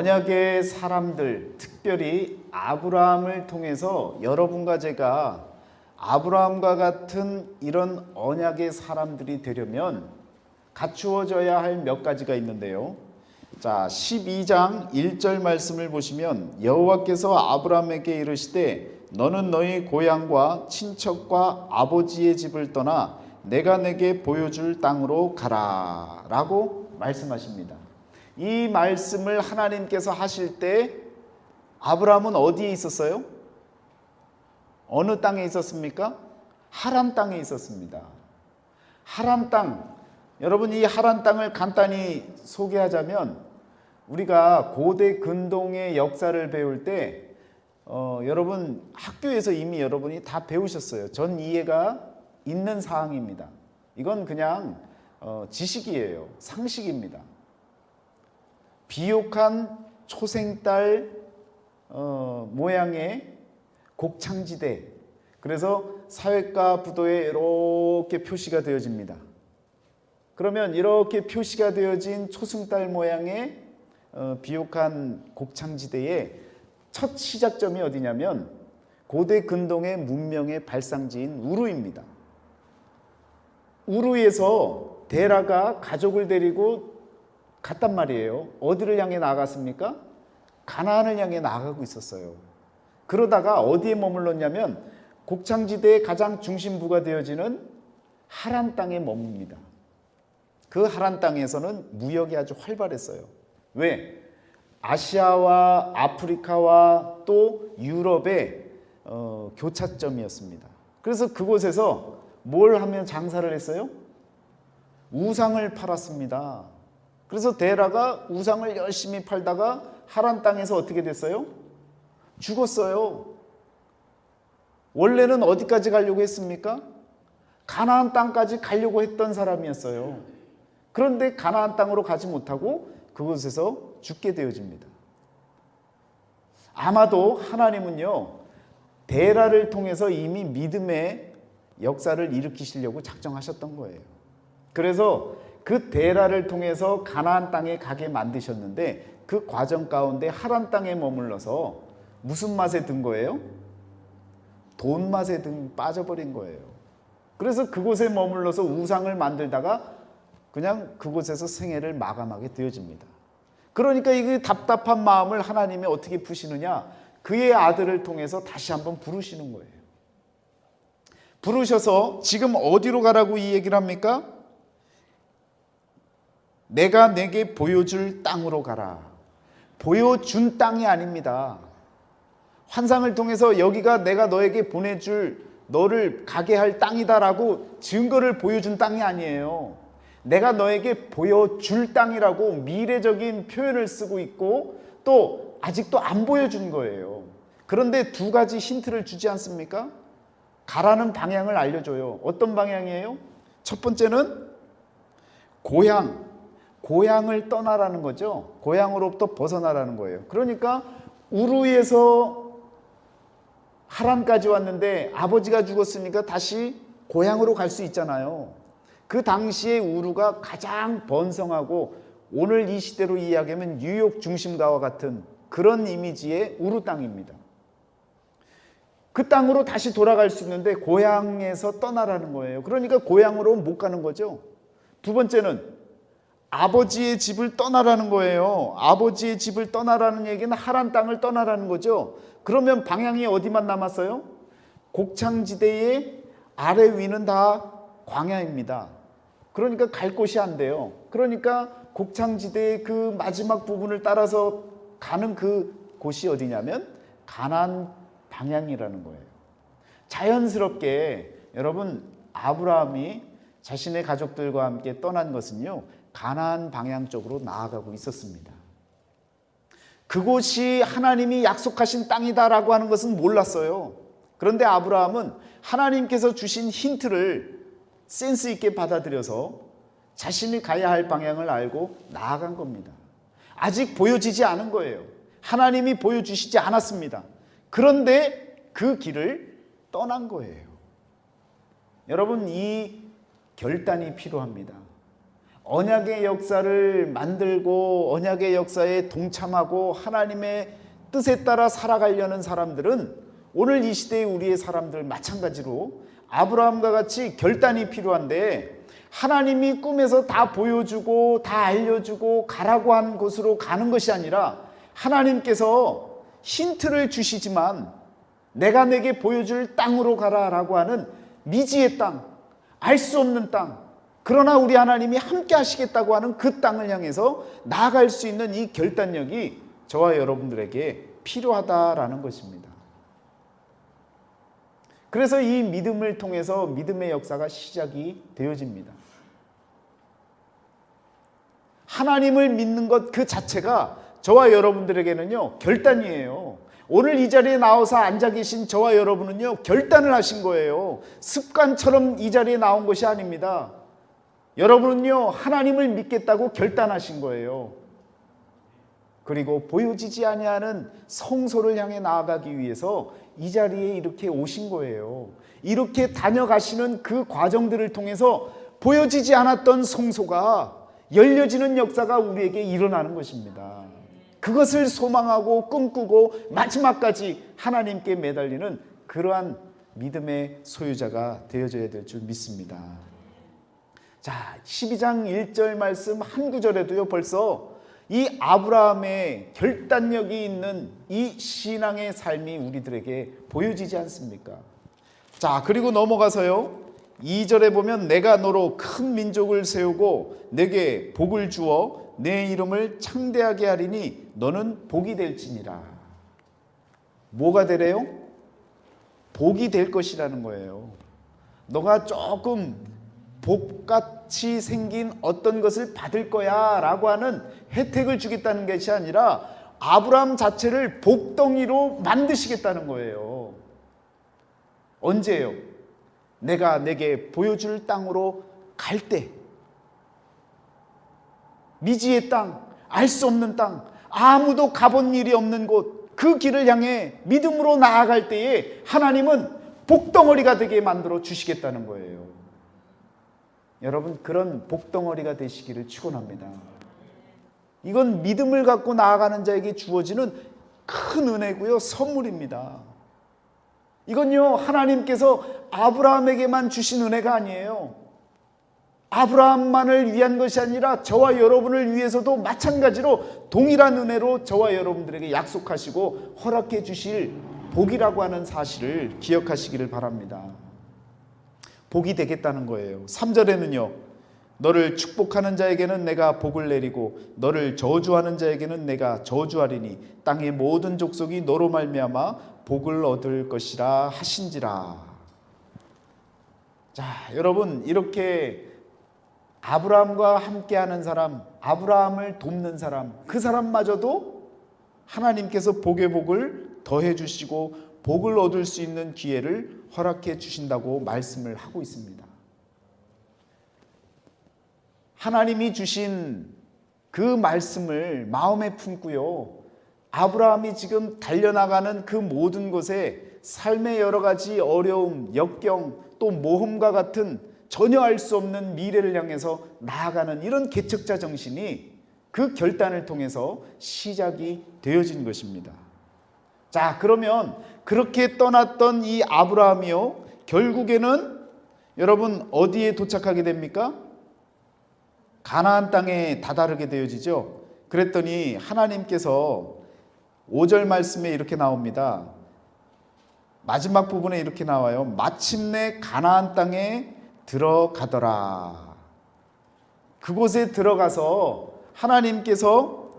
언약의 사람들, 특별히 아브라함을 통해서 여러분과 제가 아브라함과 같은 이런 언약의 사람들이 되려면 갖추어져야 할 몇 가지가 있는데요. 자, 12장 1절 말씀을 보시면 여호와께서 아브라함에게 이르시되 너는 너희 고향과 친척과 아버지의 집을 떠나 내가 내게 보여줄 땅으로 가라 라고 말씀하십니다. 이 말씀을 하나님께서 하실 때 아브라함은 어디에 있었어요? 어느 땅에 있었습니까? 하란 땅에 있었습니다. 하란 땅, 여러분 이 하란 땅을 간단히 소개하자면 우리가 고대 근동의 역사를 배울 때 여러분 학교에서 이미 여러분이 다 배우셨어요. 전 이해가 있는 사항입니다. 이건 그냥 지식이에요. 상식입니다. 비옥한 초생딸 모양의 곡창지대, 그래서 사회과 부도에 이렇게 표시가 되어집니다. 그러면 이렇게 표시가 되어진 초승달 모양의 비옥한 곡창지대의 첫 시작점이 어디냐면 고대 근동의 문명의 발상지인 우루입니다. 우루에서 데라가 가족을 데리고 갔단 말이에요. 어디를 향해 나아갔습니까? 가나안을 향해 나아가고 있었어요. 그러다가 어디에 머물렀냐면 곡창지대의 가장 중심부가 되어지는 하란 땅에 머뭅니다. 그 하란 땅에서는 무역이 아주 활발했어요. 왜? 아시아와 아프리카와 또 유럽의 교차점이었습니다. 그래서 그곳에서 뭘 하면 장사를 했어요? 우상을 팔았습니다. 그래서 데라가 우상을 열심히 팔다가 하란 땅에서 어떻게 됐어요? 죽었어요. 원래는 어디까지 가려고 했습니까? 가나안 땅까지 가려고 했던 사람이었어요. 그런데 가나안 땅으로 가지 못하고 그곳에서 죽게 되어집니다. 아마도 하나님은요, 데라를 통해서 이미 믿음의 역사를 일으키시려고 작정하셨던 거예요. 그래서 그 데라를 통해서 가나안 땅에 가게 만드셨는데 그 과정 가운데 하란 땅에 머물러서 무슨 맛에 든 거예요? 돈 맛에 빠져버린 거예요. 그래서 그곳에 머물러서 우상을 만들다가 그냥 그곳에서 생애를 마감하게 되어집니다. 그러니까 이 답답한 마음을 하나님이 어떻게 푸시느냐? 그의 아들을 통해서 다시 한번 부르시는 거예요. 부르셔서 지금 어디로 가라고 이 얘기를 합니까? 내가 내게 보여줄 땅으로 가라. 보여준 땅이 아닙니다. 환상을 통해서 여기가 내가 너에게 보내줄 너를 가게 할 땅이다라고 증거를 보여준 땅이 아니에요. 내가 너에게 보여줄 땅이라고 미래적인 표현을 쓰고 있고 또 아직도 안 보여준 거예요. 그런데 두 가지 힌트를 주지 않습니까? 가라는 방향을 알려줘요. 어떤 방향이에요? 첫 번째는 고향을 떠나라는 거죠. 고향으로부터 벗어나라는 거예요. 그러니까 우루에서 하란까지 왔는데 아버지가 죽었으니까 다시 고향으로 갈 수 있잖아요. 그 당시에 우루가 가장 번성하고 오늘 이 시대로 이야기하면 뉴욕 중심가와 같은 그런 이미지의 우루 땅입니다. 그 땅으로 다시 돌아갈 수 있는데 고향에서 떠나라는 거예요. 그러니까 고향으로 못 가는 거죠. 두 번째는 아버지의 집을 떠나라는 거예요. 아버지의 집을 떠나라는 얘기는 하란 땅을 떠나라는 거죠. 그러면 방향이 어디만 남았어요? 곡창지대의 아래 위는 다 광야입니다. 그러니까 갈 곳이 안 돼요. 그러니까 곡창지대의 그 마지막 부분을 따라서 가는 그 곳이 어디냐면 가나안 방향이라는 거예요. 자연스럽게 여러분 아브라함이 자신의 가족들과 함께 떠난 것은요, 가나안 방향 쪽으로 나아가고 있었습니다. 그곳이 하나님이 약속하신 땅이다라고 하는 것은 몰랐어요. 그런데 아브라함은 하나님께서 주신 힌트를 센스 있게 받아들여서 자신이 가야 할 방향을 알고 나아간 겁니다. 아직 보여지지 않은 거예요. 하나님이 보여주시지 않았습니다. 그런데 그 길을 떠난 거예요. 여러분, 이 결단이 필요합니다. 언약의 역사를 만들고 언약의 역사에 동참하고 하나님의 뜻에 따라 살아가려는 사람들은 오늘 이 시대의 우리의 사람들 마찬가지로 아브라함과 같이 결단이 필요한데, 하나님이 꿈에서 다 보여주고 다 알려주고 가라고 한 곳으로 가는 것이 아니라 하나님께서 힌트를 주시지만 내가 내게 보여줄 땅으로 가라라고 하는 미지의 땅, 알 수 없는 땅, 그러나 우리 하나님이 함께 하시겠다고 하는 그 땅을 향해서 나아갈 수 있는 이 결단력이 저와 여러분들에게 필요하다라는 것입니다. 그래서 이 믿음을 통해서 믿음의 역사가 시작이 되어집니다. 하나님을 믿는 것 그 자체가 저와 여러분들에게는요, 결단이에요. 오늘 이 자리에 나와서 앉아 계신 저와 여러분은요, 결단을 하신 거예요. 습관처럼 이 자리에 나온 것이 아닙니다. 여러분은요, 하나님을 믿겠다고 결단하신 거예요. 그리고 보여지지 아니하는 성소를 향해 나아가기 위해서 이 자리에 이렇게 오신 거예요. 이렇게 다녀가시는 그 과정들을 통해서 보여지지 않았던 성소가 열려지는 역사가 우리에게 일어나는 것입니다. 그것을 소망하고 꿈꾸고 마지막까지 하나님께 매달리는 그러한 믿음의 소유자가 되어져야 될 줄 믿습니다. 자, 12장 1절 말씀 한 구절에도요, 벌써 이 아브라함의 결단력이 있는 이 신앙의 삶이 우리들에게 보여지지 않습니까? 자, 그리고 넘어가서요, 2절에 보면 내가 너로 큰 민족을 세우고 내게 복을 주어 내 이름을 창대하게 하리니 너는 복이 될지니라. 뭐가 되래요? 복이 될 것이라는 거예요. 너가 조금 복같이 생긴 어떤 것을 받을 거야 라고 하는 혜택을 주겠다는 것이 아니라 아브라함 자체를 복덩이로 만드시겠다는 거예요. 언제요? 내가 내게 보여줄 땅으로 갈 때, 미지의 땅, 알 수 없는 땅, 아무도 가본 일이 없는 곳, 그 길을 향해 믿음으로 나아갈 때에 하나님은 복덩어리가 되게 만들어 주시겠다는 거예요. 여러분, 그런 복덩어리가 되시기를 축원합니다. 이건 믿음을 갖고 나아가는 자에게 주어지는 큰 은혜고요, 선물입니다. 이건요, 하나님께서 아브라함에게만 주신 은혜가 아니에요. 아브라함만을 위한 것이 아니라 저와 여러분을 위해서도 마찬가지로 동일한 은혜로 저와 여러분들에게 약속하시고 허락해 주실 복이라고 하는 사실을 기억하시기를 바랍니다. 복이 되겠다는 거예요. 3절에는요, 너를 축복하는 자에게는 내가 복을 내리고 너를 저주하는 자에게는 내가 저주하리니 땅의 모든 족속이 너로 말미암아 복을 얻을 것이라 하신지라. 자, 여러분, 이렇게 아브라함과 함께하는 사람, 아브라함을 돕는 사람, 그 사람마저도 하나님께서 복의 복을 더해 주시고 복을 얻을 수 있는 기회를 허락해 주신다고 말씀을 하고 있습니다. 하나님이 주신 그 말씀을 마음에 품고요, 아브라함이 지금 달려나가는 그 모든 곳에 삶의 여러 가지 어려움, 역경, 또 모험과 같은 전혀 알 수 없는 미래를 향해서 나아가는 이런 개척자 정신이 그 결단을 통해서 시작이 되어진 것입니다. 자, 그러면 그렇게 떠났던 이 아브라함이요, 결국에는 여러분 어디에 도착하게 됩니까? 가나안 땅에 다다르게 되어지죠. 그랬더니 하나님께서 5절 말씀에 이렇게 나옵니다. 마지막 부분에 이렇게 나와요. 마침내 가나안 땅에 들어가더라. 그곳에 들어가서 하나님께서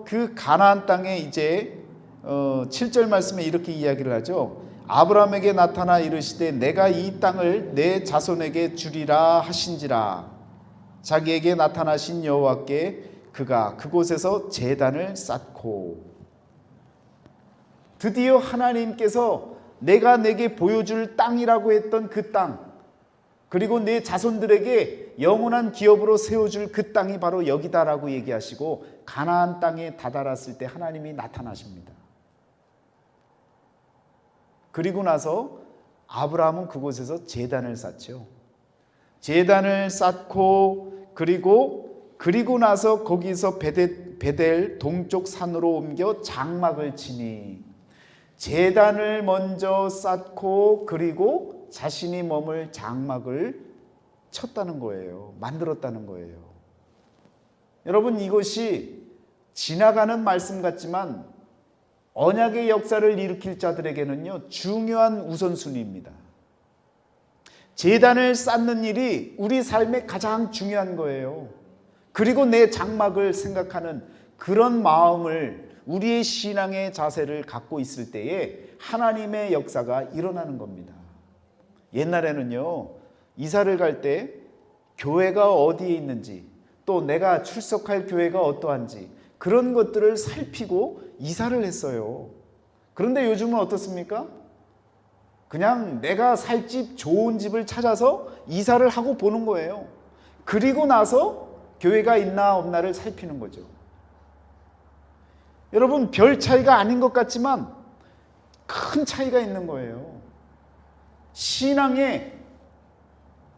그 가나안 땅에 이제 7절 말씀에 이렇게 이야기를 하죠. 아브라함에게 나타나 이르시되 내가 이 땅을 내 자손에게 주리라 하신지라. 자기에게 나타나신 여호와께 그가 그곳에서 제단을 쌓고, 드디어 하나님께서 내가 내게 보여줄 땅이라고 했던 그 땅, 그리고 내 자손들에게 영원한 기업으로 세워줄 그 땅이 바로 여기다라고 얘기하시고 가나안 땅에 다다랐을 때 하나님이 나타나십니다. 그리고 나서 아브라함은 그곳에서 제단을 쌓죠. 제단을 쌓고 그리고 나서 거기서 베델 동쪽 산으로 옮겨 장막을 치니, 제단을 먼저 쌓고 그리고 자신이 머물 장막을 쳤다는 거예요. 만들었다는 거예요. 여러분, 이것이 지나가는 말씀 같지만 언약의 역사를 일으킬 자들에게는요, 중요한 우선순위입니다. 제단을 쌓는 일이 우리 삶에 가장 중요한 거예요. 그리고 내 장막을 생각하는 그런 마음을, 우리의 신앙의 자세를 갖고 있을 때에 하나님의 역사가 일어나는 겁니다. 옛날에는요, 이사를 갈 때 교회가 어디에 있는지, 또 내가 출석할 교회가 어떠한지 그런 것들을 살피고 이사를 했어요. 그런데 요즘은 어떻습니까? 그냥 내가 살 집, 좋은 집을 찾아서 이사를 하고 보는 거예요. 그리고 나서 교회가 있나 없나를 살피는 거죠. 여러분, 별 차이가 아닌 것 같지만 큰 차이가 있는 거예요. 신앙의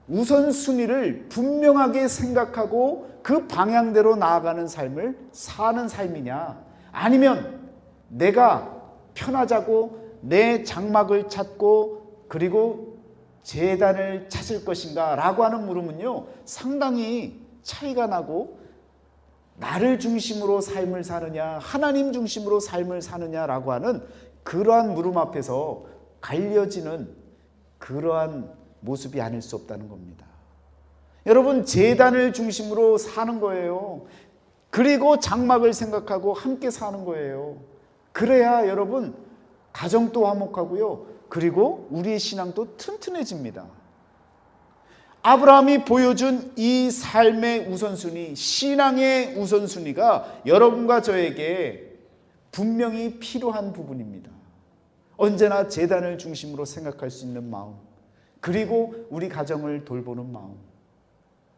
우선순위를 분명하게 생각하고 그 방향대로 나아가는 삶을 사는 삶이냐, 아니면 내가 편하자고 내 장막을 찾고 그리고 제단을 찾을 것인가 라고 하는 물음은요, 상당히 차이가 나고, 나를 중심으로 삶을 사느냐 하나님 중심으로 삶을 사느냐라고 하는 그러한 물음 앞에서 갈려지는 그러한 모습이 아닐 수 없다는 겁니다. 여러분, 제단을 중심으로 사는 거예요. 그리고 장막을 생각하고 함께 사는 거예요. 그래야 여러분, 가정도 화목하고요, 그리고 우리의 신앙도 튼튼해집니다. 아브라함이 보여준 이 삶의 우선순위, 신앙의 우선순위가 여러분과 저에게 분명히 필요한 부분입니다. 언제나 제단을 중심으로 생각할 수 있는 마음, 그리고 우리 가정을 돌보는 마음,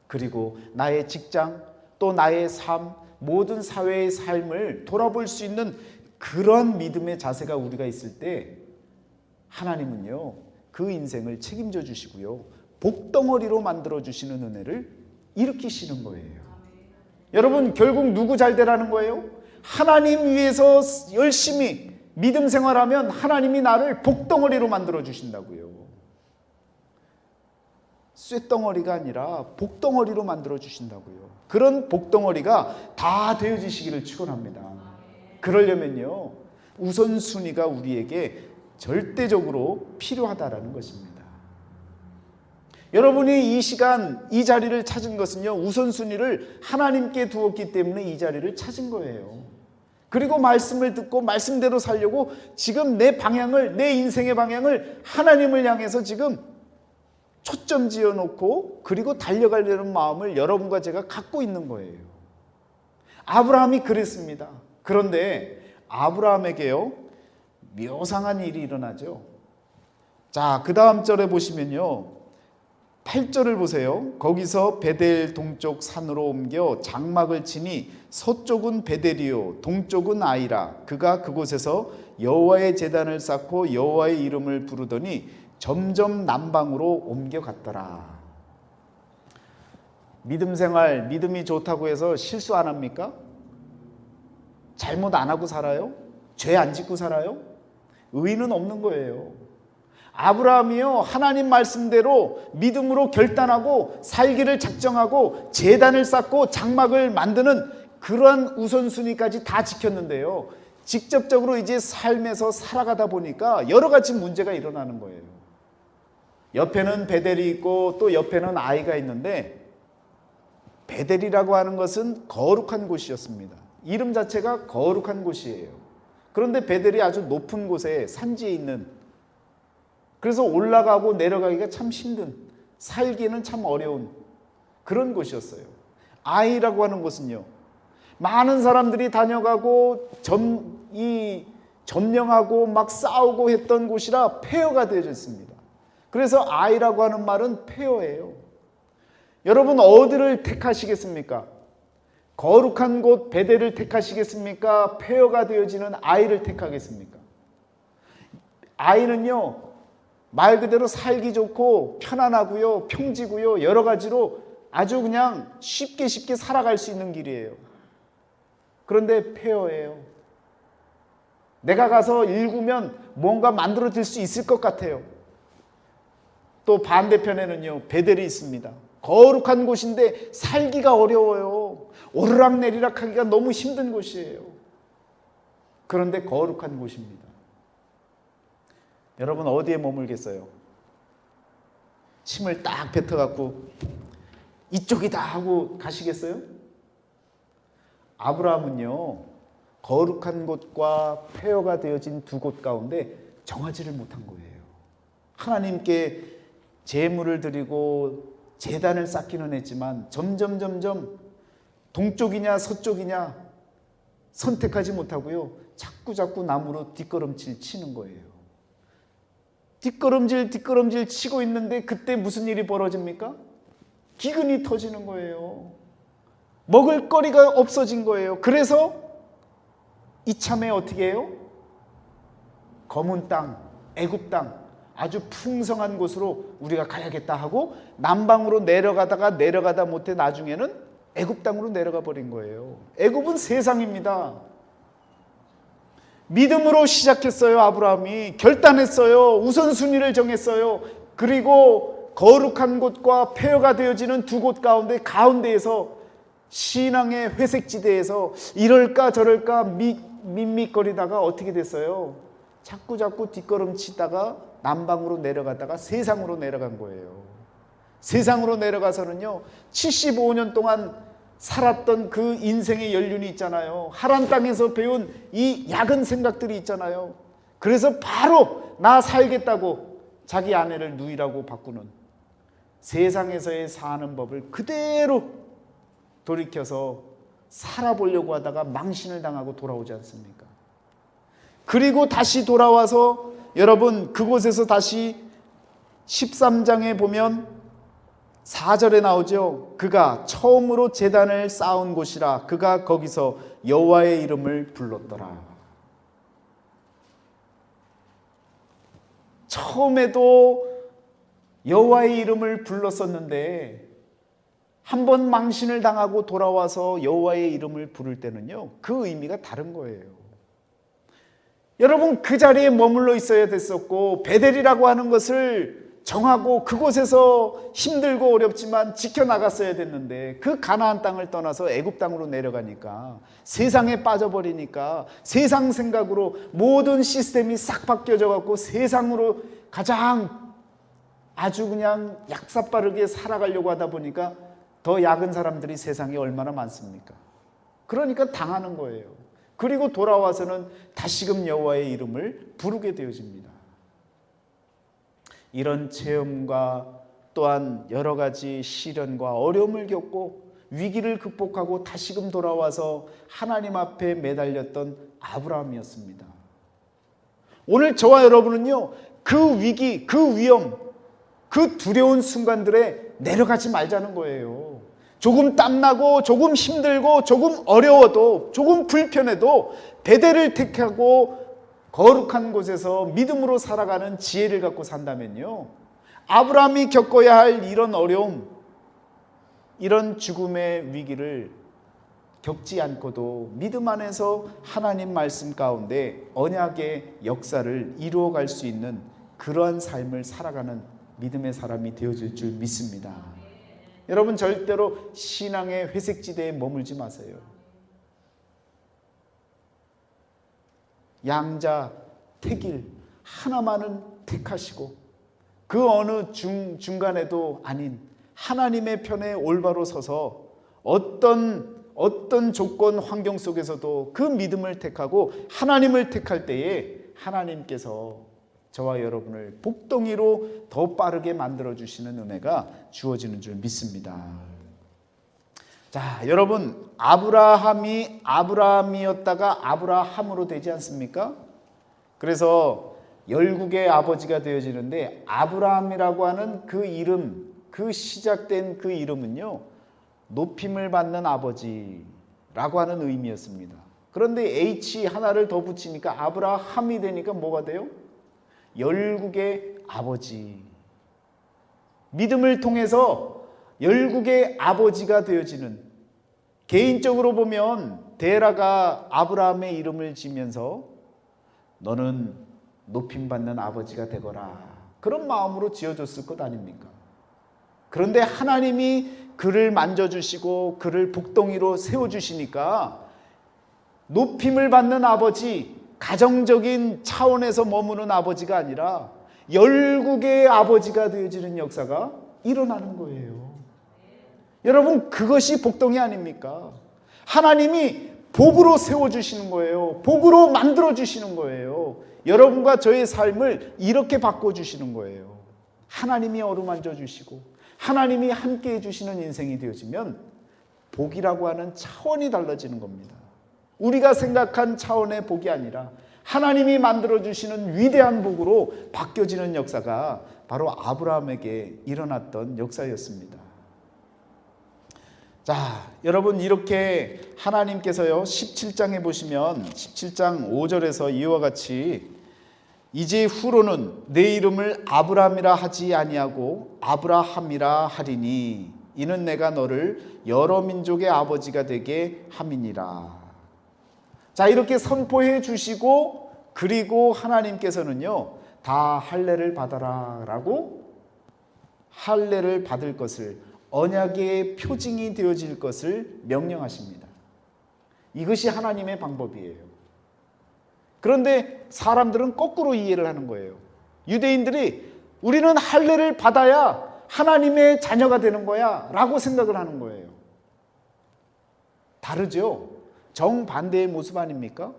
그리고 나의 직장, 또 나의 삶, 모든 사회의 삶을 돌아볼 수 있는 그런 믿음의 자세가 우리가 있을 때 하나님은요, 그 인생을 책임져 주시고요, 복덩어리로 만들어 주시는 은혜를 일으키시는 거예요. 여러분, 결국 누구 잘 되라는 거예요? 하나님 위해서 열심히 믿음 생활하면 하나님이 나를 복덩어리로 만들어 주신다고요. 쇳덩어리가 아니라 복덩어리로 만들어 주신다고요. 그런 복덩어리가 다 되어지시기를 축원합니다. 그러려면요, 우선순위가 우리에게 절대적으로 필요하다라는 것입니다. 여러분이 이 시간 이 자리를 찾은 것은요, 우선순위를 하나님께 두었기 때문에 이 자리를 찾은 거예요. 그리고 말씀을 듣고 말씀대로 살려고 지금 내 방향을, 내 인생의 방향을 하나님을 향해서 지금 초점 지어놓고 그리고 달려가려는 마음을 여러분과 제가 갖고 있는 거예요. 아브라함이 그랬습니다. 그런데 아브라함에게요, 묘상한 일이 일어나죠. 자, 그 다음 절에 보시면요, 8절을 보세요. 거기서 베델 동쪽 산으로 옮겨 장막을 치니 서쪽은 베델이요 동쪽은 아이라. 그가 그곳에서 여호와의 제단을 쌓고 여호와의 이름을 부르더니 점점 남방으로 옮겨갔더라. 믿음 생활, 믿음이 좋다고 해서 실수 안 합니까? 잘못 안 하고 살아요? 죄 안 짓고 살아요? 의의는 없는 거예요. 아브라함이요, 하나님 말씀대로 믿음으로 결단하고 살기를 작정하고 제단을 쌓고 장막을 만드는 그러한 우선순위까지 다 지켰는데요, 직접적으로 이제 삶에서 살아가다 보니까 여러 가지 문제가 일어나는 거예요. 옆에는 베델이 있고 또 옆에는 아이가 있는데, 베델이라고 하는 것은 거룩한 곳이었습니다. 이름 자체가 거룩한 곳이에요. 그런데 베델이 아주 높은 곳에 산지에 있는, 그래서 올라가고 내려가기가 참 힘든, 살기는 참 어려운 그런 곳이었어요. 아이라고 하는 곳은요, 많은 사람들이 다녀가고 점령하고 막 싸우고 했던 곳이라 폐허가 되어져 있습니다. 그래서 아이라고 하는 말은 폐허예요. 여러분, 어디를 택하시겠습니까? 거룩한 곳 베델을 택하시겠습니까? 폐허가 되어지는 아이를 택하겠습니까? 아이는요, 말 그대로 살기 좋고 편안하고요, 평지고요, 여러 가지로 아주 그냥 쉽게 살아갈 수 있는 길이에요. 그런데 폐허예요. 내가 가서 읽으면 뭔가 만들어질 수 있을 것 같아요. 또 반대편에는요, 베델이 있습니다. 거룩한 곳인데 살기가 어려워요. 오르락내리락 하기가 너무 힘든 곳이에요. 그런데 거룩한 곳입니다. 여러분 어디에 머물겠어요? 침을 딱 뱉어갖고 이쪽이다 하고 가시겠어요? 아브라함은요, 거룩한 곳과 폐허가 되어진 두 곳 가운데 정하지를 못한 거예요. 하나님께 제물을 드리고 제단을 쌓기는 했지만 점점 동쪽이냐 서쪽이냐 선택하지 못하고요, 자꾸 나무로 뒷걸음질 치는 거예요. 뒷걸음질 치고 있는데 그때 무슨 일이 벌어집니까? 기근이 터지는 거예요. 먹을 거리가 없어진 거예요. 그래서 이참에 어떻게 해요? 검은 땅, 애굽 땅, 아주 풍성한 곳으로 우리가 가야겠다 하고 남방으로 내려가다 못해 나중에는 애굽 땅으로 내려가 버린 거예요. 애굽은 세상입니다. 믿음으로 시작했어요. 아브라함이 결단했어요. 우선순위를 정했어요. 그리고 거룩한 곳과 폐허가 되어지는 두 곳 가운데에서 신앙의 회색지대에서 이럴까 저럴까 밋밋거리다가 어떻게 됐어요? 자꾸 뒷걸음치다가 남방으로 내려가다가 세상으로 내려간 거예요. 세상으로 내려가서는요, 75년 동안 살았던 그 인생의 연륜이 있잖아요. 하란 땅에서 배운 이 야근 생각들이 있잖아요. 그래서 바로 나 살겠다고 자기 아내를 누이라고 바꾸는, 세상에서의 사는 법을 그대로 돌이켜서 살아보려고 하다가 망신을 당하고 돌아오지 않습니까? 그리고 다시 돌아와서 여러분 그곳에서 다시 13장에 보면 4절에 나오죠. 그가 처음으로 제단을 쌓은 곳이라 그가 거기서 여호와의 이름을 불렀더라. 처음에도 여호와의 이름을 불렀었는데 한번 망신을 당하고 돌아와서 여호와의 이름을 부를 때는요, 그 의미가 다른 거예요. 여러분 그 자리에 머물러 있어야 됐었고 베델이라고 하는 것을 정하고 그곳에서 힘들고 어렵지만 지켜나갔어야 됐는데 그 가나안 땅을 떠나서 애굽 땅으로 내려가니까 세상에 빠져버리니까 세상 생각으로 모든 시스템이 싹 바뀌어져 갖고 세상으로 가장 아주 그냥 약사빠르게 살아가려고 하다 보니까 더 약은 사람들이 세상에 얼마나 많습니까? 그러니까 당하는 거예요. 그리고 돌아와서는 다시금 여호와의 이름을 부르게 되어집니다. 이런 체험과 또한 여러 가지 시련과 어려움을 겪고 위기를 극복하고 다시금 돌아와서 하나님 앞에 매달렸던 아브라함이었습니다. 오늘 저와 여러분은요, 그 위기, 그 위험, 그 두려운 순간들에 내려가지 말자는 거예요. 조금 땀나고 조금 힘들고 조금 어려워도 조금 불편해도 베델을 택하고 거룩한 곳에서 믿음으로 살아가는 지혜를 갖고 산다면요, 아브라함이 겪어야 할 이런 어려움, 이런 죽음의 위기를 겪지 않고도 믿음 안에서 하나님 말씀 가운데 언약의 역사를 이루어갈 수 있는 그러한 삶을 살아가는 믿음의 사람이 되어질 줄 믿습니다. 여러분 절대로 신앙의 회색지대에 머물지 마세요. 양자 택일 하나만은 택하시고 그 어느 중간에도 아닌 하나님의 편에 올바로 서서 어떤 조건 환경 속에서도 그 믿음을 택하고 하나님을 택할 때에 하나님께서 저와 여러분을 복덩이로 더 빠르게 만들어주시는 은혜가 주어지는 줄 믿습니다. 자, 여러분 아브라함이 아브라함이었다가 아브라함으로 되지 않습니까? 그래서 열국의 아버지가 되어지는데 아브라함이라고 하는 그 이름, 그 시작된 그 이름은요, 높임을 받는 아버지라고 하는 의미였습니다. 그런데 H 하나를 더 붙이니까 아브라함이 되니까 뭐가 돼요? 열국의 아버지. 믿음을 통해서 열국의 아버지가 되어지는, 개인적으로 보면 데라가 아브라함의 이름을 지면서 너는 높임받는 아버지가 되거라, 그런 마음으로 지어줬을 것 아닙니까? 그런데 하나님이 그를 만져주시고 그를 복덩이로 세워주시니까 높임을 받는 아버지, 가정적인 차원에서 머무는 아버지가 아니라 열국의 아버지가 되어지는 역사가 일어나는 거예요. 여러분, 그것이 복덩이 아닙니까? 하나님이 복으로 세워주시는 거예요. 복으로 만들어주시는 거예요. 여러분과 저의 삶을 이렇게 바꿔주시는 거예요. 하나님이 어루만져 주시고 하나님이 함께 해주시는 인생이 되어지면 복이라고 하는 차원이 달라지는 겁니다. 우리가 생각한 차원의 복이 아니라 하나님이 만들어주시는 위대한 복으로 바뀌어지는 역사가 바로 아브라함에게 일어났던 역사였습니다. 자, 여러분, 이렇게 하나님께서요 17장에 보시면 17장 5절에서 이와 같이 이제 후로는 내 이름을 아브라함이라 하지 아니하고 아브라함이라 하리니 이는 내가 너를 여러 민족의 아버지가 되게 함이니라. 자, 이렇게 선포해 주시고, 그리고 하나님께서는요 다 할례를 받아라 라고, 할례를 받을 것을, 언약의 표징이 되어질 것을 명령하십니다. 이것이 하나님의 방법이에요. 그런데 사람들은 거꾸로 이해를 하는 거예요. 유대인들이 우리는 할례를 받아야 하나님의 자녀가 되는 거야 라고 생각을 하는 거예요. 다르죠? 정반대의 모습 아닙니까?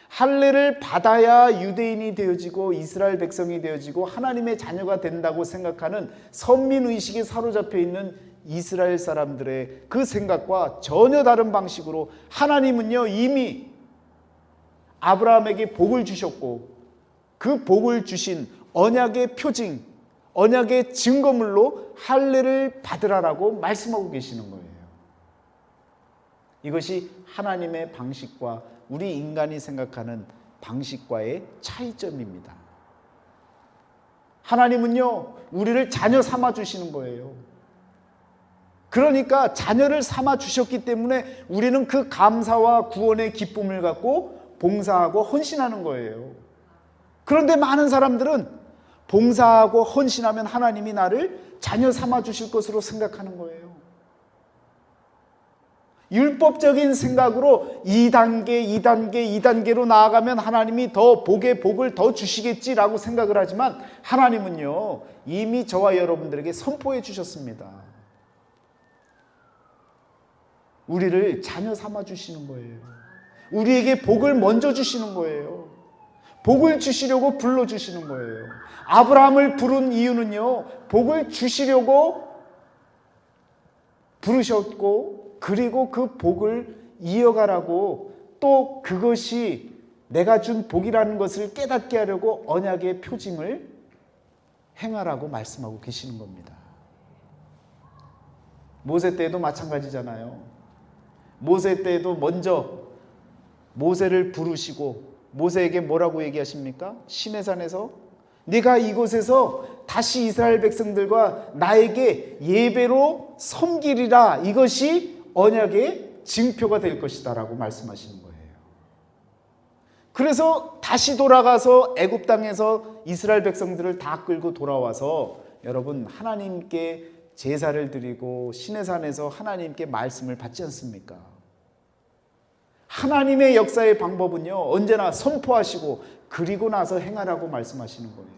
할례를 받아야 유대인이 되어지고 이스라엘 백성이 되어지고 하나님의 자녀가 된다고 생각하는 선민의식에 사로잡혀 있는 이스라엘 사람들의 그 생각과 전혀 다른 방식으로 하나님은요 이미 아브라함에게 복을 주셨고, 그 복을 주신 언약의 표징, 언약의 증거물로 할례를 받으라라고 말씀하고 계시는 거예요. 이것이 하나님의 방식과 우리 인간이 생각하는 방식과의 차이점입니다. 하나님은요 우리를 자녀 삼아 주시는 거예요. 그러니까 자녀를 삼아 주셨기 때문에 우리는 그 감사와 구원의 기쁨을 갖고 봉사하고 헌신하는 거예요. 그런데 많은 사람들은 봉사하고 헌신하면 하나님이 나를 자녀 삼아 주실 것으로 생각하는 거예요. 율법적인 생각으로 2단계로 나아가면 하나님이 더 복의 복을 더 주시겠지라고 생각을 하지만 하나님은요 이미 저와 여러분들에게 선포해 주셨습니다. 우리를 자녀 삼아 주시는 거예요. 우리에게 복을 먼저 주시는 거예요. 복을 주시려고 불러주시는 거예요. 아브라함을 부른 이유는요 복을 주시려고 부르셨고, 그리고 그 복을 이어가라고, 또 그것이 내가 준 복이라는 것을 깨닫게 하려고 언약의 표징을 행하라고 말씀하고 계시는 겁니다. 모세 때도 마찬가지잖아요. 모세 때도 먼저 모세를 부르시고 모세에게 뭐라고 얘기하십니까? 시내산에서 네가 이곳에서 다시 이스라엘 백성들과 나에게 예배로 섬기리라, 이것이 언약의 징표가 될 것이다 라고 말씀하시는 거예요. 그래서 다시 돌아가서 애굽 땅에서 이스라엘 백성들을 다 끌고 돌아와서 여러분 하나님께 제사를 드리고 시내산에서 하나님께 말씀을 받지 않습니까? 하나님의 역사의 방법은요 언제나 선포하시고 그리고 나서 행하라고 말씀하시는 거예요.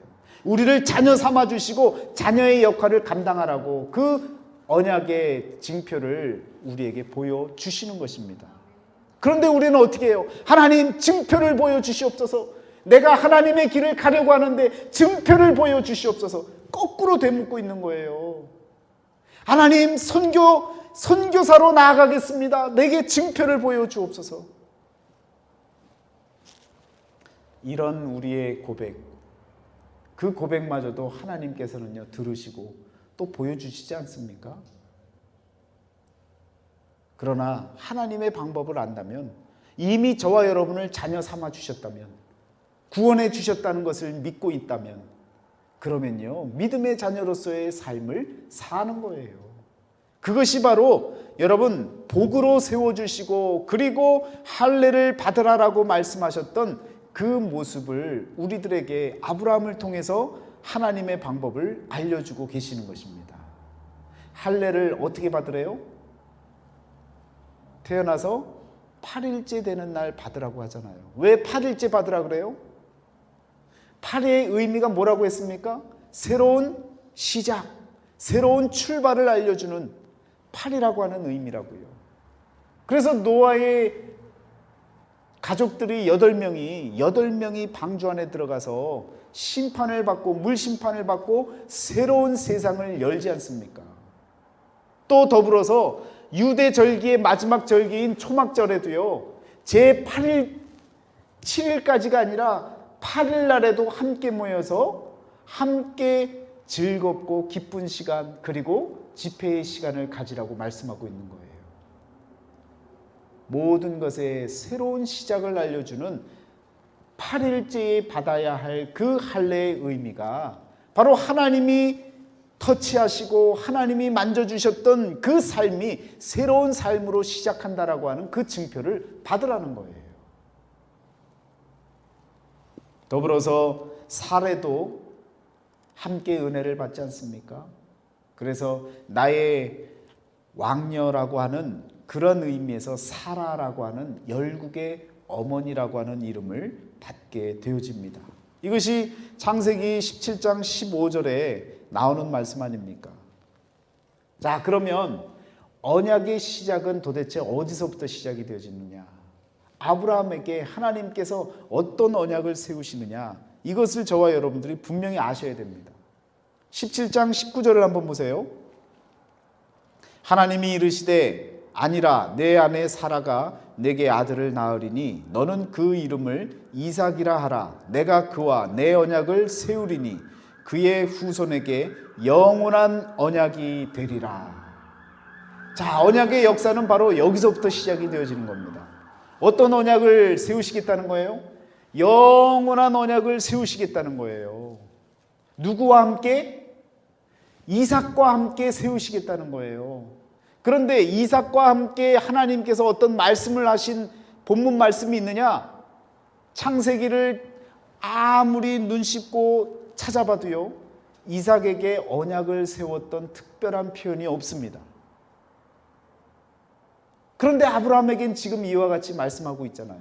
우리를 자녀 삼아 주시고 자녀의 역할을 감당하라고 그 언약의 징표를 우리에게 보여주시는 것입니다. 그런데 우리는 어떻게 해요? 하나님 증표를 보여주시옵소서. 내가 하나님의 길을 가려고 하는데 증표를 보여주시옵소서. 거꾸로 되묻고 있는 거예요. 하나님 선교사로 나아가겠습니다. 내게 증표를 보여주옵소서. 이런 우리의 고백, 그 고백마저도 하나님께서는요 들으시고 또 보여주시지 않습니까? 그러나 하나님의 방법을 안다면, 이미 저와 여러분을 자녀 삼아 주셨다면 구원해 주셨다는 것을 믿고 있다면, 그러면요, 믿음의 자녀로서의 삶을 사는 거예요. 그것이 바로 여러분 복으로 세워주시고 그리고 할례를 받으라라고 말씀하셨던 그 모습을 우리들에게 아브라함을 통해서 하나님의 방법을 알려주고 계시는 것입니다. 할례를 어떻게 받으래요? 태어나서 8일째 되는 날 받으라고 하잖아요. 왜 8일째 받으라 그래요? 8의 의미가 뭐라고 했습니까? 새로운 시작, 새로운 출발을 알려주는 8이라고 하는 의미라고요. 그래서 노아의 가족들이 8명이 방주 안에 들어가서 심판을 받고 물심판을 받고 새로운 세상을 열지 않습니까? 또 더불어서 유대 절기의 마지막 절기인 초막절에도요, 제 8일, 7일까지가 아니라 8일 날에도 함께 모여서 함께 즐겁고 기쁜 시간, 그리고 집회의 시간을 가지라고 말씀하고 있는 거예요. 모든 것에 새로운 시작을 알려주는 8일째에 받아야 할 그 할례의 의미가 바로 하나님이 터치하시고 하나님이 만져주셨던 그 삶이 새로운 삶으로 시작한다라고 하는 그 증표를 받으라는 거예요. 더불어서 사례도 함께 은혜를 받지 않습니까? 그래서 나의 왕녀라고 하는 그런 의미에서 사라라고 하는 열국의 어머니라고 하는 이름을 받게 되어집니다. 이것이 창세기 17장 15절에 나오는 말씀 아닙니까? 자, 그러면 언약의 시작은 도대체 어디서부터 시작이 되어지느냐? 아브라함에게 하나님께서 어떤 언약을 세우시느냐? 이것을 저와 여러분들이 분명히 아셔야 됩니다. 17장 19절을 한번 보세요. 하나님이 이르시되 아니라 내 아내 사라가 내게 아들을 낳으리니 너는 그 이름을 이삭이라 하라. 내가 그와 내 언약을 세우리니 그의 후손에게 영원한 언약이 되리라. 자, 언약의 역사는 바로 여기서부터 시작이 되어지는 겁니다. 어떤 언약을 세우시겠다는 거예요? 영원한 언약을 세우시겠다는 거예요. 누구와 함께? 이삭과 함께 세우시겠다는 거예요. 그런데 이삭과 함께 하나님께서 어떤 말씀을 하신 본문 말씀이 있느냐? 창세기를 아무리 눈 씻고 찾아봐도요, 이삭에게 언약을 세웠던 특별한 표현이 없습니다. 그런데 아브라함에겐 지금 이와 같이 말씀하고 있잖아요.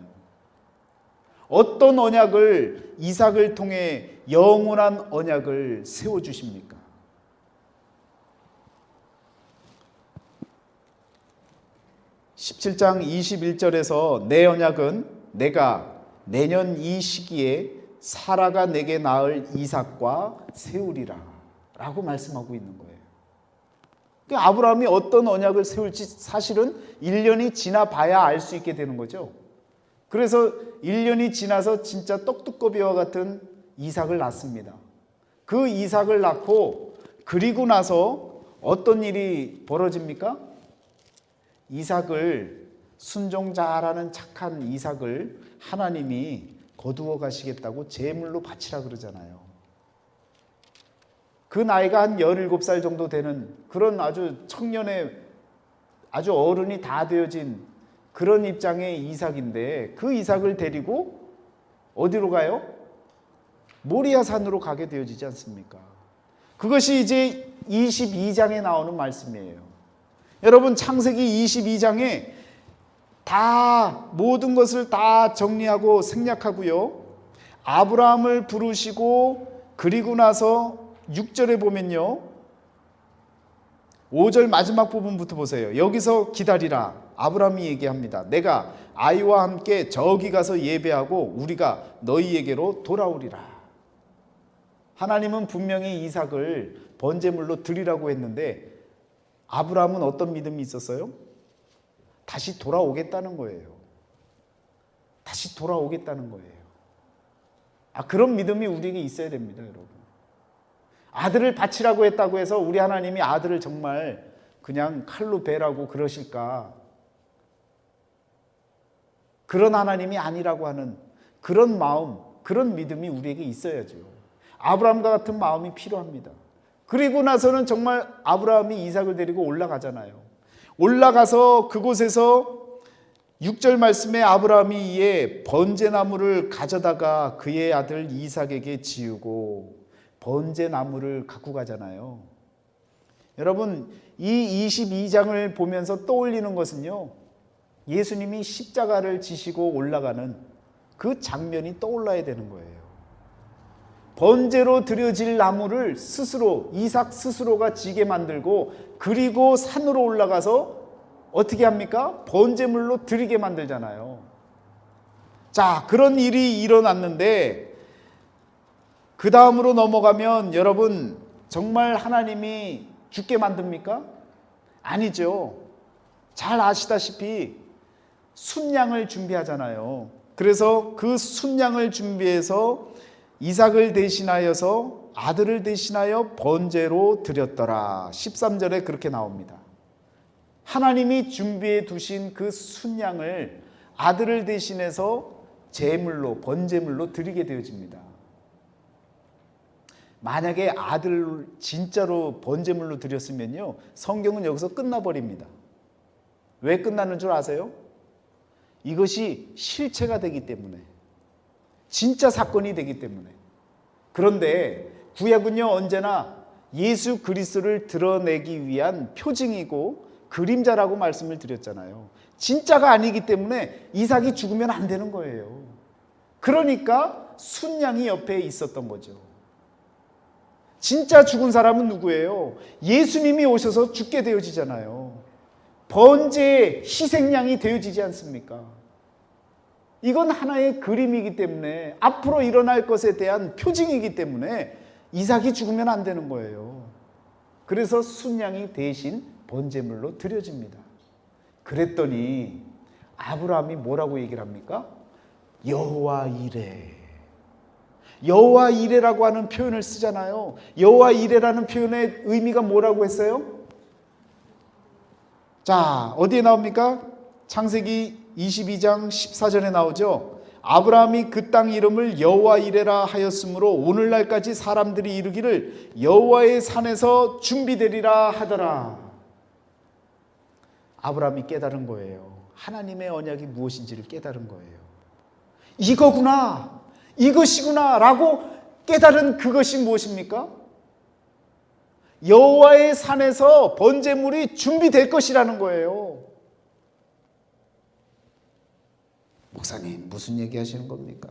어떤 언약을 이삭을 통해 영원한 언약을 세워주십니까? 17장 21절에서 내 언약은 내가 내년 이 시기에 사라가 내게 낳을 이삭과 세우리라 라고 말씀하고 있는 거예요. 그러니까 아브라함이 어떤 언약을 세울지 사실은 1년이 지나봐야 알 수 있게 되는 거죠. 그래서 1년이 지나서 진짜 떡두꺼비와 같은 이삭을 낳습니다. 그 이삭을 낳고 그리고 나서 어떤 일이 벌어집니까? 이삭을, 순종 잘하는 착한 이삭을 하나님이 거두어 가시겠다고 제물로 바치라 그러잖아요. 그 나이가 한 17살 정도 되는 그런 아주 청년의 아주 어른이 다 되어진 그런 입장의 이삭인데, 그 이삭을 데리고 어디로 가요? 모리아 산으로 가게 되어지지 않습니까? 그것이 이제 22장에 나오는 말씀이에요. 여러분, 창세기 22장에 다 모든 것을 다 정리하고 생략하고요, 아브라함을 부르시고 그리고 나서 6절에 보면요, 5절 마지막 부분부터 보세요. 여기서 기다리라. 아브라함이 얘기합니다. 내가 아이와 함께 저기 가서 예배하고 우리가 너희에게로 돌아오리라. 하나님은 분명히 이삭을 번제물로 드리라고 했는데 아브라함은 어떤 믿음이 있었어요? 다시 돌아오겠다는 거예요. 다시 돌아오겠다는 거예요. 그런 믿음이 우리에게 있어야 됩니다, 여러분. 아들을 바치라고 했다고 해서 우리 하나님이 아들을 정말 그냥 칼로 베라고 그러실까? 그런 하나님이 아니라고 하는 그런 마음, 그런 믿음이 우리에게 있어야죠. 아브라함과 같은 마음이 필요합니다. 그리고 나서는 정말 아브라함이 이삭을 데리고 올라가잖아요. 올라가서 그곳에서 6절 말씀에 아브라함이 이에 번제나무를 가져다가 그의 아들 이삭에게 지우고 번제나무를 갖고 가잖아요. 여러분, 이 22장을 보면서 떠올리는 것은요, 예수님이 십자가를 지시고 올라가는 그 장면이 떠올라야 되는 거예요. 번제로 드려질 나무를 스스로, 이삭 스스로가 지게 만들고, 그리고 산으로 올라가서 어떻게 합니까? 번제물로 드리게 만들잖아요. 자, 그런 일이 일어났는데, 그 다음으로 넘어가면 여러분, 정말 하나님이 죽게 만듭니까? 아니죠. 잘 아시다시피 순양을 준비하잖아요. 그래서 그 순양을 준비해서 이삭을 대신하여서 아들을 대신하여 번제로 드렸더라. 13절에 그렇게 나옵니다. 하나님이 준비해 두신 그 순양을 아들을 대신해서 제물로, 번제물로 드리게 되어집니다. 만약에 아들을 진짜로 번제물로 드렸으면요, 성경은 여기서 끝나버립니다. 왜 끝나는 줄 아세요? 이것이 실체가 되기 때문에, 진짜 사건이 되기 때문에. 그런데 구약은요, 언제나 예수 그리스도를 드러내기 위한 표징이고 그림자라고 말씀을 드렸잖아요. 진짜가 아니기 때문에 이삭이 죽으면 안 되는 거예요. 그러니까 순양이 옆에 있었던 거죠. 진짜 죽은 사람은 누구예요? 예수님이 오셔서 죽게 되어지잖아요. 번제의 희생양이 되어지지 않습니까? 이건 하나의 그림이기 때문에, 앞으로 일어날 것에 대한 표징이기 때문에 이삭이 죽으면 안 되는 거예요. 그래서 순양이 대신 번제물로 드려집니다. 그랬더니 아브라함이 뭐라고 얘기를 합니까? 여호와 이레. 여호와 이레라고 하는 표현을 쓰잖아요. 여호와 이레라는 표현의 의미가 뭐라고 했어요? 자, 어디에 나옵니까? 창세기 22장 14절에 나오죠. 아브라함이 그 땅 이름을 여호와 이레라 하였으므로 오늘날까지 사람들이 이르기를 여호와의 산에서 준비되리라 하더라. 아브라함이 깨달은 거예요. 하나님의 언약이 무엇인지를 깨달은 거예요. 이거구나, 이것이구나 라고 깨달은 그것이 무엇입니까? 여호와의 산에서 번제물이 준비될 것이라는 거예요. 목사님, 무슨 얘기 하시는 겁니까?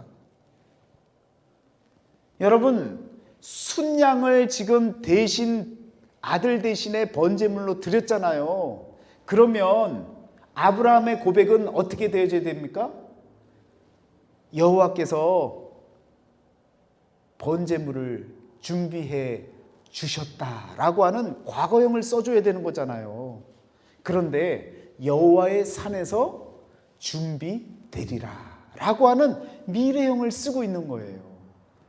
여러분, 순양을 지금 대신, 아들 대신에 번제물로 드렸잖아요. 그러면 아브라함의 고백은 어떻게 되어져야 됩니까? 여호와께서 번제물을 준비해 주셨다라고 하는 과거형을 써줘야 되는 거잖아요. 그런데 여호와의 산에서 준비되리라 라고 하는 미래형을 쓰고 있는 거예요.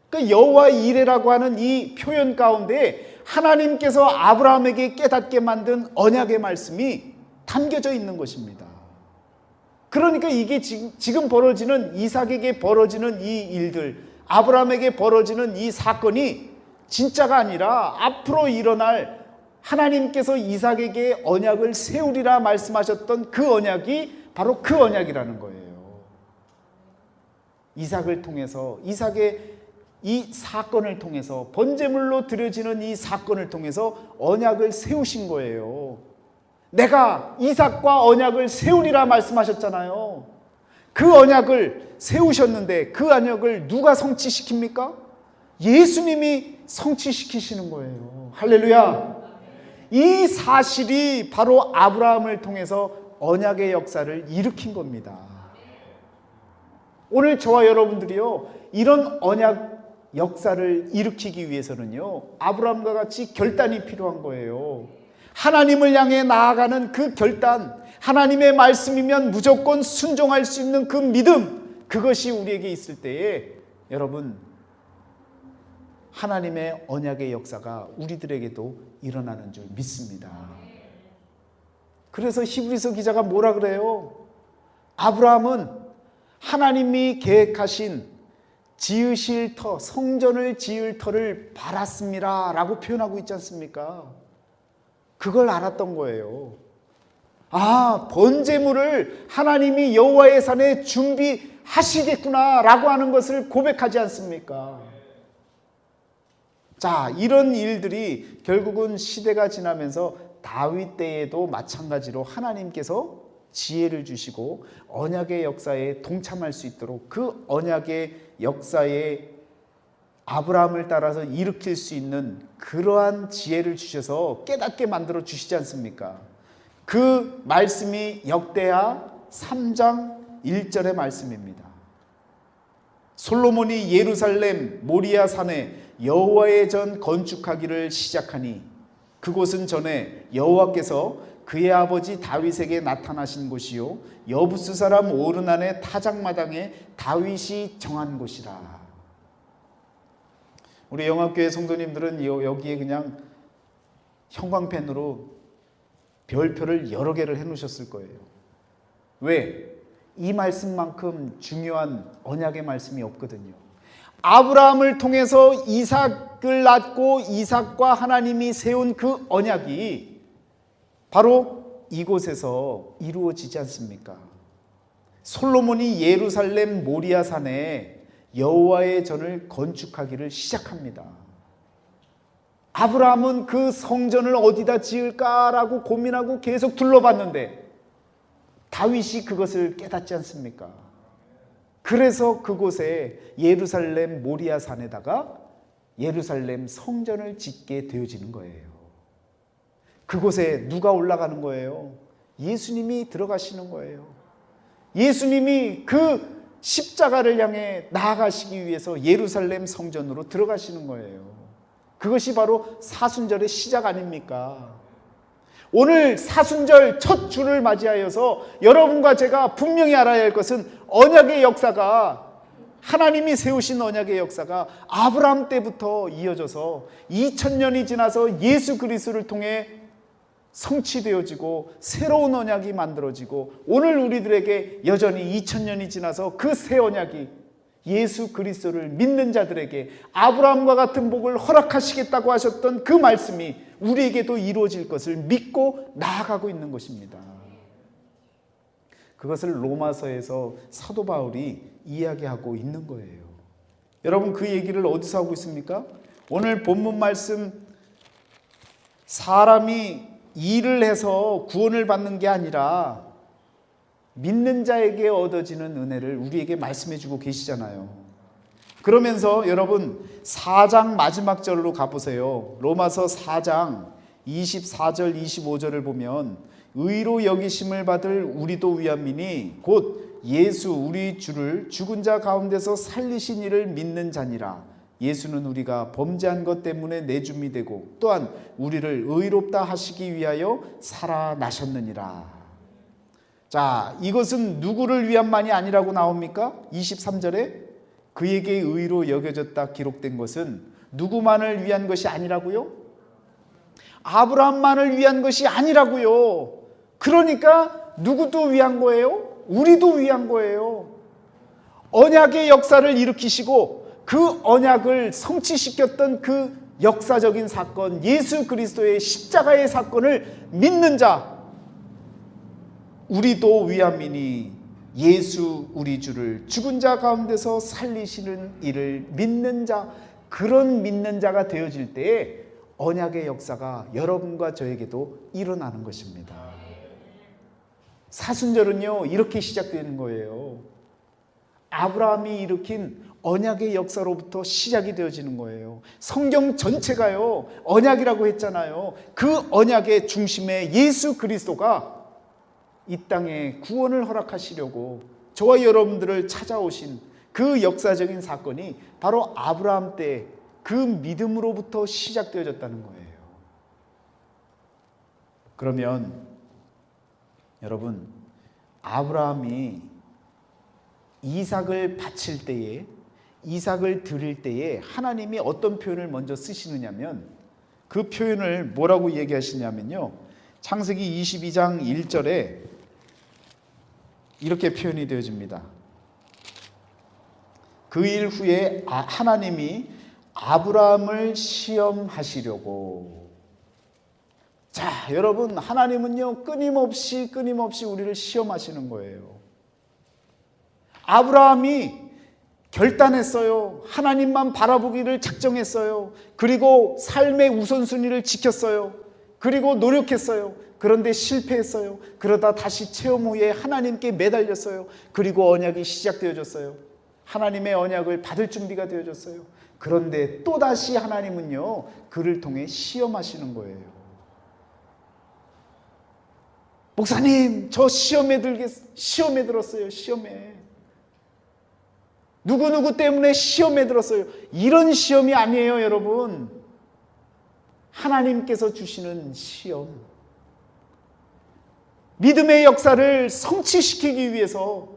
그러니까 여호와 이레라고 하는 이 표현 가운데 하나님께서 아브라함에게 깨닫게 만든 언약의 말씀이 담겨져 있는 것입니다. 그러니까 이게 지금 벌어지는, 이삭에게 벌어지는 이 일들, 아브라함에게 벌어지는 이 사건이 진짜가 아니라 앞으로 일어날, 하나님께서 이삭에게 언약을 세우리라 말씀하셨던 그 언약이 바로 그 언약이라는 거예요. 이삭을 통해서, 이삭의 이 사건을 통해서, 번제물로 드려지는 이 사건을 통해서 언약을 세우신 거예요. 내가 이삭과 언약을 세우리라 말씀하셨잖아요. 그 언약을 세우셨는데 그 언약을 누가 성취시킵니까? 예수님이 성취시키시는 거예요. 할렐루야. 이 사실이 바로 아브라함을 통해서 언약의 역사를 일으킨 겁니다. 오늘 저와 여러분들이요, 이런 언약 역사를 일으키기 위해서는요, 아브라함과 같이 결단이 필요한 거예요. 하나님을 향해 나아가는 그 결단, 하나님의 말씀이면 무조건 순종할 수 있는 그 믿음, 그것이 우리에게 있을 때에 여러분, 하나님의 언약의 역사가 우리들에게도 일어나는 줄 믿습니다. 그래서 히브리서 기자가 뭐라 그래요? 아브라함은 하나님이 계획하신 지으실 터, 성전을 지을 터를 바랐습니다 라고 표현하고 있지 않습니까? 그걸 알았던 거예요. 아, 번제물을 하나님이 여호와의 산에 준비하시겠구나 라고 하는 것을 고백하지 않습니까? 자, 이런 일들이 결국은 시대가 지나면서 다윗 때에도 마찬가지로 하나님께서 지혜를 주시고 언약의 역사에 동참할 수 있도록 그 언약의 역사에 아브라함을 따라서 일으킬 수 있는 그러한 지혜를 주셔서 깨닫게 만들어 주시지 않습니까? 그 말씀이 역대하 3장 1절의 말씀입니다. 솔로몬이 예루살렘 모리아 산에 여호와의 전 건축하기를 시작하니 그곳은 전에 여호와께서 그의 아버지 다윗에게 나타나신 곳이요 여부스 사람 오르난의 타작마당에 다윗이 정한 곳이라. 우리 영합교회 성도님들은 여기에 그냥 형광펜으로 별표를 여러 개를 해놓으셨을 거예요. 왜? 이 말씀만큼 중요한 언약의 말씀이 없거든요. 아브라함을 통해서 이삭을 낳고 이삭과 하나님이 세운 그 언약이 바로 이곳에서 이루어지지 않습니까? 솔로몬이 예루살렘 모리아 산에 여호와의 전을 건축하기를 시작합니다. 아브라함은 그 성전을 어디다 지을까라고 고민하고 계속 둘러봤는데 다윗이 그것을 깨닫지 않습니까? 그래서 그곳에 예루살렘 모리아 산에다가 예루살렘 성전을 짓게 되어지는 거예요. 그곳에 누가 올라가는 거예요? 예수님이 들어가시는 거예요. 예수님이 그 십자가를 향해 나아가시기 위해서 예루살렘 성전으로 들어가시는 거예요. 그것이 바로 사순절의 시작 아닙니까? 오늘 사순절 첫 주를 맞이하여서 여러분과 제가 분명히 알아야 할 것은 언약의 역사가 하나님이 세우신 언약의 역사가 아브라함 때부터 이어져서 2000년이 지나서 예수 그리스도를 통해 성취되어지고 새로운 언약이 만들어지고 오늘 우리들에게 여전히 2000년이 지나서 그 새 언약이 예수 그리스도를 믿는 자들에게 아브라함과 같은 복을 허락하시겠다고 하셨던 그 말씀이 우리에게도 이루어질 것을 믿고 나아가고 있는 것입니다. 그것을 로마서에서 사도 바울이 이야기하고 있는 거예요. 여러분 그 얘기를 어디서 하고 있습니까? 오늘 본문 말씀 사람이 일을 해서 구원을 받는 게 아니라 믿는 자에게 얻어지는 은혜를 우리에게 말씀해 주고 계시잖아요. 그러면서 여러분 4장 마지막 절로 가보세요. 로마서 4장 24절 25절을 보면 의로 여기심을 받을 우리도 위함이니 곧 예수 우리 주를 죽은 자 가운데서 살리신 이를 믿는 자니라. 예수는 우리가 범죄한 것 때문에 내줌이 되고 또한 우리를 의롭다 하시기 위하여 살아나셨느니라. 자, 이것은 누구를 위함만이 아니라고 나옵니까? 23절에 그에게 의로 여겨졌다 기록된 것은 누구만을 위한 것이 아니라고요? 아브라함만을 위한 것이 아니라고요. 그러니까 누구도 위한 거예요? 우리도 위한 거예요. 언약의 역사를 일으키시고 그 언약을 성취시켰던 그 역사적인 사건, 예수 그리스도의 십자가의 사건을 믿는 자, 우리도 위함이니 예수 우리 주를 죽은 자 가운데서 살리시는 이를 믿는 자, 그런 믿는 자가 되어질 때에 언약의 역사가 여러분과 저에게도 일어나는 것입니다. 사순절은요 이렇게 시작되는 거예요. 아브라함이 일으킨 언약의 역사로부터 시작이 되어지는 거예요. 성경 전체가요 언약이라고 했잖아요. 그 언약의 중심에 예수 그리스도가 이 땅에 구원을 허락하시려고 저와 여러분들을 찾아오신 그 역사적인 사건이 바로 아브라함 때 그 믿음으로부터 시작되어졌다는 거예요. 그러면 여러분 아브라함이 이삭을 바칠 때에 이삭을 드릴 때에 하나님이 어떤 표현을 먼저 쓰시느냐면 그 표현을 뭐라고 얘기하시냐면요. 창세기 22장 1절에 이렇게 표현이 되어집니다. 그 일 후에 하나님이 아브라함을 시험하시려고. 자, 여러분, 하나님은요 끊임없이 우리를 시험하시는 거예요. 아브라함이 결단했어요. 하나님만 바라보기를 작정했어요. 그리고 삶의 우선순위를 지켰어요. 그리고 노력했어요. 그런데 실패했어요. 그러다 다시 체험 후에 하나님께 매달렸어요. 그리고 언약이 시작되어졌어요. 하나님의 언약을 받을 준비가 되어졌어요. 그런데 또다시 하나님은요 그를 통해 시험하시는 거예요. 목사님, 저 시험에 들었어요. 시험에. 누구누구 때문에 시험에 들었어요. 이런 시험이 아니에요, 여러분. 하나님께서 주시는 시험. 믿음의 역사를 성취시키기 위해서,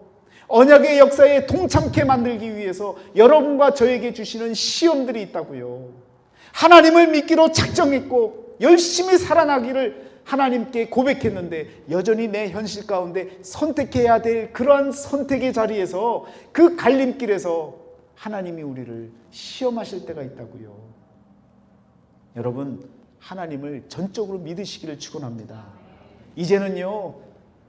언약의 역사에 동참케 만들기 위해서 여러분과 저에게 주시는 시험들이 있다고요. 하나님을 믿기로 작정했고 열심히 살아나기를 하나님께 고백했는데 여전히 내 현실 가운데 선택해야 될 그러한 선택의 자리에서, 그 갈림길에서 하나님이 우리를 시험하실 때가 있다고요. 여러분, 하나님을 전적으로 믿으시기를 축원합니다. 이제는요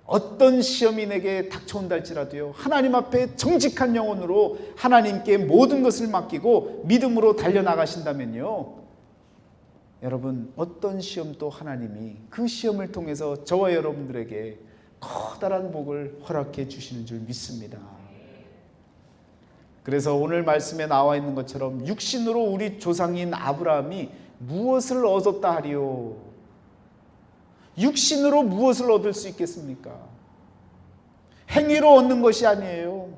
어떤 시험이 내게 닥쳐온다 할지라도요 하나님 앞에 정직한 영혼으로 하나님께 모든 것을 맡기고 믿음으로 달려나가신다면요, 여러분, 어떤 시험도 하나님이 그 시험을 통해서 저와 여러분들에게 커다란 복을 허락해 주시는 줄 믿습니다. 그래서 오늘 말씀에 나와 있는 것처럼 육신으로 우리 조상인 아브라함이 무엇을 얻었다 하리요? 육신으로 무엇을 얻을 수 있겠습니까? 행위로 얻는 것이 아니에요.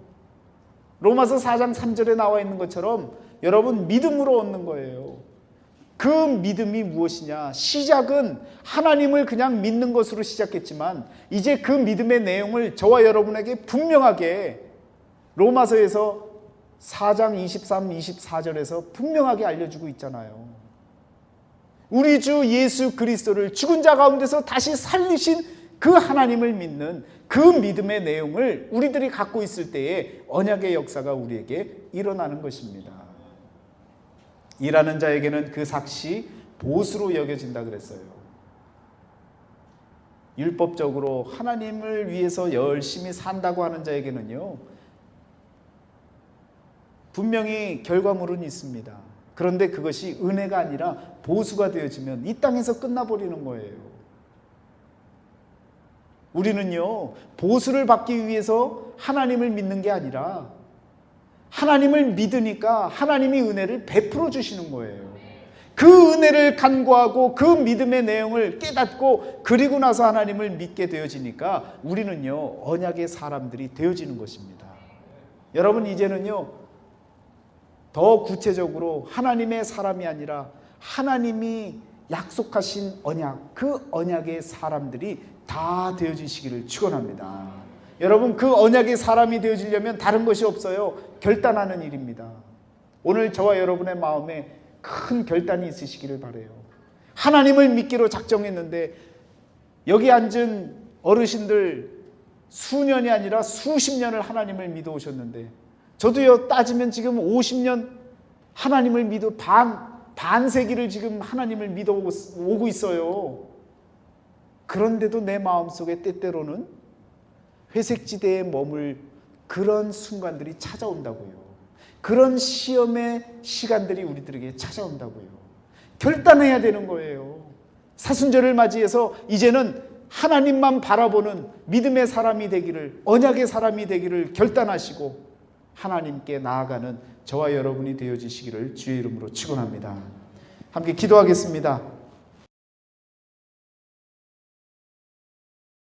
로마서 4장 3절에 나와 있는 것처럼 여러분, 믿음으로 얻는 거예요. 그 믿음이 무엇이냐? 시작은 하나님을 그냥 믿는 것으로 시작했지만 이제 그 믿음의 내용을 저와 여러분에게 분명하게 로마서에서 4장 23, 24절에서 분명하게 알려주고 있잖아요. 우리 주 예수 그리스도를 죽은 자 가운데서 다시 살리신 그 하나님을 믿는 그 믿음의 내용을 우리들이 갖고 있을 때에 언약의 역사가 우리에게 일어나는 것입니다. 일하는 자에게는 그 삭시 보수로 여겨진다 그랬어요. 율법적으로 하나님을 위해서 열심히 산다고 하는 자에게는요 분명히 결과물은 있습니다. 그런데 그것이 은혜가 아니라 보수가 되어지면 이 땅에서 끝나버리는 거예요. 우리는요 보수를 받기 위해서 하나님을 믿는 게 아니라 하나님을 믿으니까 하나님이 은혜를 베풀어 주시는 거예요. 그 은혜를 간구하고 그 믿음의 내용을 깨닫고 그리고 나서 하나님을 믿게 되어지니까 우리는요 언약의 사람들이 되어지는 것입니다. 여러분, 이제는요 더 구체적으로 하나님의 사람이 아니라 하나님이 약속하신 언약, 그 언약의 사람들이 다 되어지시기를 축원합니다. 여러분, 그 언약의 사람이 되어지려면 다른 것이 없어요. 결단하는 일입니다. 오늘 저와 여러분의 마음에 큰 결단이 있으시기를 바라요. 하나님을 믿기로 작정했는데 여기 앉은 어르신들 수년이 아니라 수십 년을 하나님을 믿어 오셨는데, 저도요 따지면 지금 50년 하나님을 믿어 반세기를 지금 하나님을 믿어 오고 있어요. 그런데도 내 마음속에 때때로는 회색지대에 머물 그런 순간들이 찾아온다고요. 그런 시험의 시간들이 우리들에게 찾아온다고요. 결단해야 되는 거예요. 사순절을 맞이해서 이제는 하나님만 바라보는 믿음의 사람이 되기를, 언약의 사람이 되기를 결단하시고 하나님께 나아가는 저와 여러분이 되어지시기를 주의 이름으로 축원합니다. 함께 기도하겠습니다.